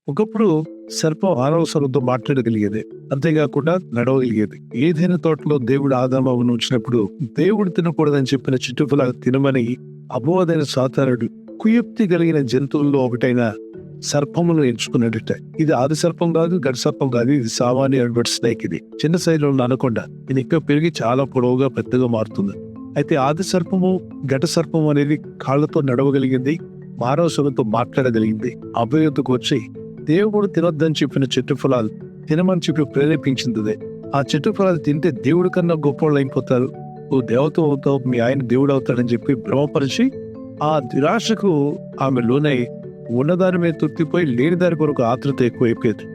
ఒకప్పుడు సర్పం ఆరవ స్వరంతో మాట్లాడగలిగేది, అంతేకాకుండా నడవగలిగేది. ఏదైనా తోటలో దేవుడు ఆదామును ఉంచినప్పుడు దేవుడు తినకూడదని చెప్పిన చెట్టుఫలాలు తినమని అపవాదైన సాతానుడు కుయుక్తి కలిగిన జంతువుల్లో ఒకటైన సర్పమును ఎంచుకున్నట్ట. ఇది ఆది సర్పం కాదు, గడి సర్పం కాదు, ఇది సామాన్య అడ్వర్ట్ స్నేక్. ఇది చిన్న శైలిలో అనకుండా ఇది ఇంకా పెరిగి చాలా పొడవుగా పెద్దగా మారుతుంది. అయితే ఆది సర్పము ఘట సర్పము అనేది కాళ్ళతో నడవగలిగింది, మానవ స్వరంతో మాట్లాడగలిగింది. అభయతకు వచ్చి దేవుడు తినొద్దని చెప్పిన చెట్టు ఫలాలు తినమని చెప్పి ప్రేరేపించింది. ఆ చెట్టు ఫలాలు తింటే దేవుడి కన్నా గొప్పవాళ్ళు అయిపోతారు, ఓ దేవత అవుతావు, మీ ఆయన దేవుడు అవుతాడని చెప్పి భ్రమపరిచి ఆ నిరాశకు ఆమె లోనై ఉన్నదాని మీద తృప్తిపోయి లేని దాని కొరకు ఆతృత ఎక్కువైపోయింది.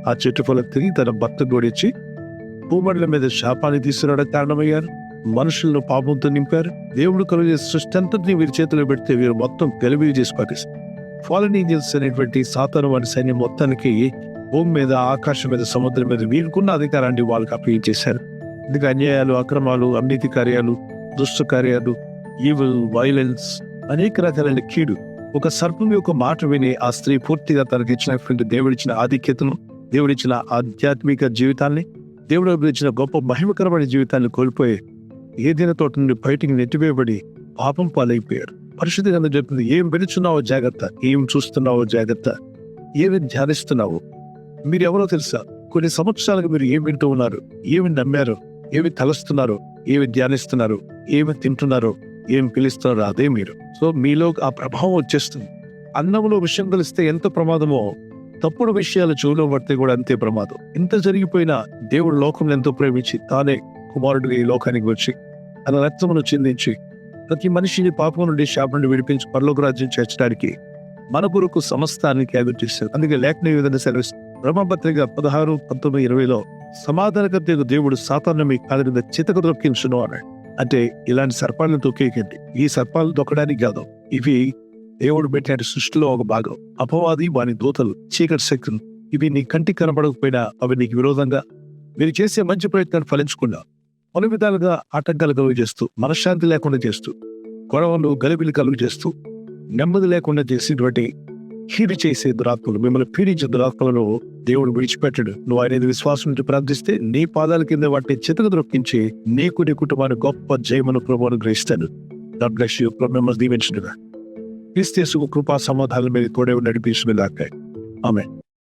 ఆ చెట్టు ఫలం తిని తన భర్త గోడించి భూమండల మీద శాపాన్ని తీసుకురావడానికి కారణమయ్యారు. మనుషులను పాపంతో నింపారు. దేవుడు కలిగే సృష్టి అంతటినీ వీరి చేతిలో పెడితే వీరు మొత్తం గలిబిలి చేసి పాటిస్తారు. ఫాలన్ ఏంజెల్స్ అనేటువంటి సాతాను వాడి సైన్యం మొత్తానికి భూమి మీద, ఆకాశం మీద, సముద్రం మీద వీరుకున్న అధికారాన్ని వాళ్ళకి అప్పగించేశారు. ఇందుకు అన్యాయాలు, అక్రమాలు, అవినీతి కార్యాలు, దుష్ట కార్యాలు, ఈవిల్, వైలెన్స్, అనేక రకాలైన కీడు. ఒక సర్పం యొక్క మాట విని ఆ స్త్రీ పూర్తిగా తనకి ఇచ్చినటువంటి దేవుడిచ్చిన ఆధిక్యతను, దేవుడిచ్చిన ఆధ్యాత్మిక జీవితాన్ని, దేవుడు ఇచ్చిన గొప్ప మహిమకరమైన జీవితాన్ని కోల్పోయి ఏదైనా తోట నుండి బయటికి నెట్టివేయబడి పాపం పాలైపోయారు. పరిశుద్ధ గ్రంథం చెప్తుంది, ఏం వినుచున్నావో జాగ్రత్త, ఏం చూస్తున్నావో జాగ్రత్త, ఏమి ధ్యానిస్తున్నావు. మీరు ఎవరో తెలుసా? కొన్ని సంవత్సరాలుగా మీరు ఏం వింటూ ఉన్నారు, ఏమి నమ్మారు, ఏమి తలస్తున్నారు, ఏమి ధ్యానిస్తున్నారు, ఏమి తింటున్నారో, ఏమి పిలుస్తున్నారో అదే మీరు. సో మీలో ఆ ప్రభావం వచ్చేస్తుంది. అన్నంలో విషయం కలిస్తే ఎంత ప్రమాదమో, తప్పుడు విషయాలు చెవులో పడితే కూడా అంతే ప్రమాదం. ఇంత జరిగిపోయినా దేవుడు లోకంలో ఎంతో ప్రేమించి తానే కుమారుడిగా ఈ లోకానికి వచ్చి తన రక్తమును చిందించి ప్రతి మనిషిని పాపం నుండి, శాపం నుండి విడిపించి పరలోక రాజ్యం చేర్చడానికి మన కొరకు సమస్తాన్ని త్యాగం చేశారు. అందుకే లేఖన ఈ విధంగా సెలవిస్తుంది. బ్రహ్మపత్రిక 16:19-20లో సమాధానకర్త దేవుడు సాతాను మీ కాళ్ళ మీద చితక దొక్కించును అన్నాడు. అంటే ఇలాంటి సర్పాలను తొక్కేయకండి. ఈ సర్పాలు తొక్కడానికి కాదు, ఇవి దేవుడు పెట్టిన సృష్టిలో ఒక భాగం. అపవాది, వాని దూతలు, చీకటి శక్తులు, ఇవి నీ కంటికి కనపడకపోయినా అవి నీకు విరోధంగా మీరు చేసే మంచి ప్రయత్నాన్ని ఫలించకుండా పలు విధాలుగా ఆటంకాలు కలుగు చేస్తూ, మనశ్శాంతి లేకుండా చేస్తూ, గొడవలు, గలిబిలి కలుగు చేస్తూ, నెమ్మది లేకుండా చేసేటువంటి కీడు చేసే దురాత్మలు, మిమ్మల్ని పీడించే దురాత్మలను దేవుడు విడిచిపెట్టడు. నువ్వు ఆయన విశ్వాసం నుంచి ప్రార్థిస్తే నీ పాదాల కింద వాటిని చితక దొక్కించి నీకు, నీ కుటుంబాన్ని గొప్ప జయమును, ప్రభువును గ్రహిస్తాడు. God bless you. మిమ్మల్ని దీవించునుగా. క్రీస్తు యేసు కృపా సమాధానం మీద తోడే నడిపించును గాక. ఆమేన్.